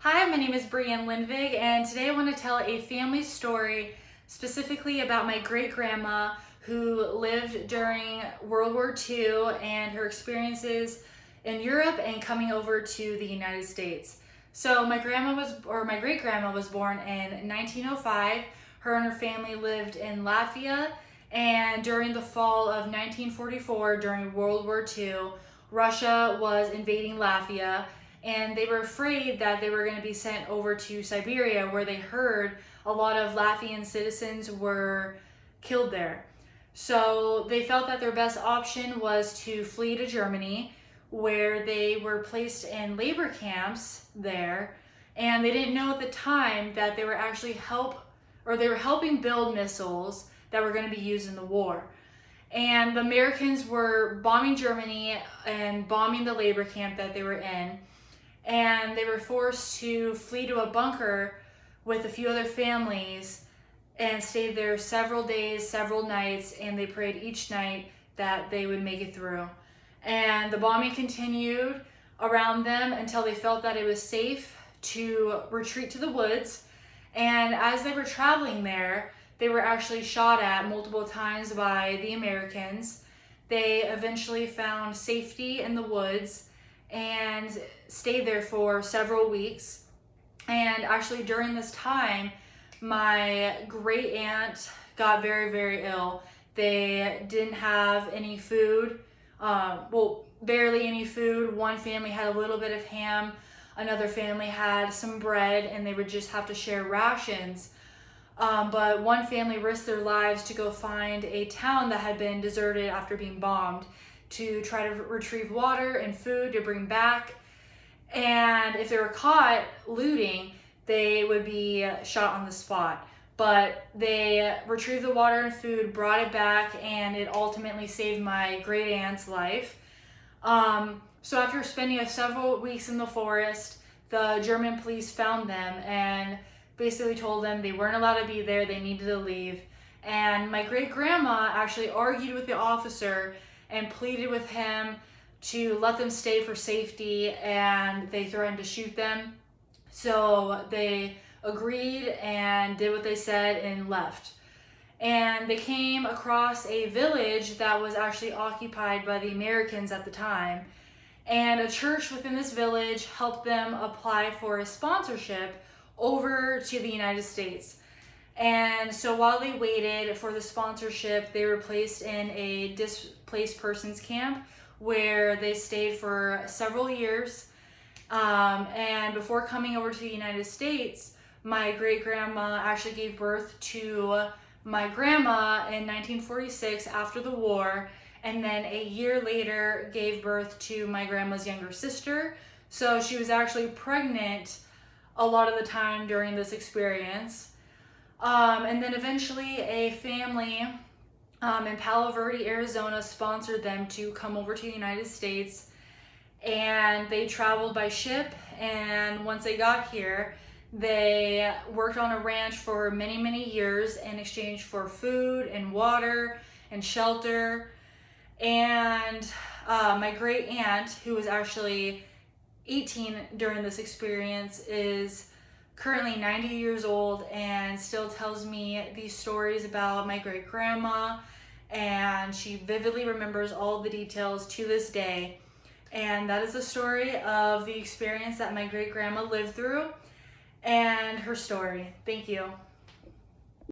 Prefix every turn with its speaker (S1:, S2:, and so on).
S1: Hi, my name is Brianne Lindvig, and today I want to tell a family story specifically about my great-grandma who lived during World War II and her experiences in Europe and coming over to the United States. So my great-grandma was born in 1905. Her and her family lived in Latvia, and during the fall of 1944, during World War II, Russia was invading Latvia, and they were afraid that they were going to be sent over to Siberia, where they heard a lot of Latvian citizens were killed there. So they felt that their best option was to flee to Germany, where they were placed in labor camps there, and they didn't know at the time that they were actually they were helping build missiles that were going to be used in the war. And the Americans were bombing Germany and bombing the labor camp that they were in, and they were forced to flee to a bunker with a few other families and stayed there several days, several nights, and they prayed each night that they would make it through. And the bombing continued around them until they felt that it was safe to retreat to the woods. And as they were traveling there, they were actually shot at multiple times by the Americans. They eventually found safety in the woods and stayed there for several weeks. And actually during this time, my great aunt got very, very ill. They didn't have any food, barely any food. One family had a little bit of ham, another family had some bread, and they would just have to share rations. But one family risked their lives to go find a town that had been deserted after being bombed, to try to retrieve water and food to bring back. And if they were caught looting, they would be shot on the spot. But they retrieved the water and food, brought it back, and it ultimately saved my great aunt's life. So after spending several weeks in the forest, the German police found them and basically told them they weren't allowed to be there, they needed to leave. And my great-grandma actually argued with the officer and pleaded with him to let them stay for safety, and they threatened to shoot them. So they agreed and did what they said and left. And they came across a village that was actually occupied by the Americans at the time. And a church within this village helped them apply for a sponsorship over to the United States. And so while they waited for the sponsorship, they were placed in a displaced persons camp where they stayed for several years. And before coming over to the United States, my great-grandma actually gave birth to my grandma in 1946 after the war, and then a year later gave birth to my grandma's younger sister. So she was actually pregnant a lot of the time during this experience. And then eventually a family in Palo Verde, Arizona sponsored them to come over to the United States, and they traveled by ship. And once they got here, they worked on a ranch for many, many years in exchange for food and water and shelter. And my great aunt, who was actually 18 during this experience, is currently 90 years old and still tells me these stories about my great-grandma, and she vividly remembers all the details to this day. And that is the story of the experience that my great-grandma lived through and her story. Thank you.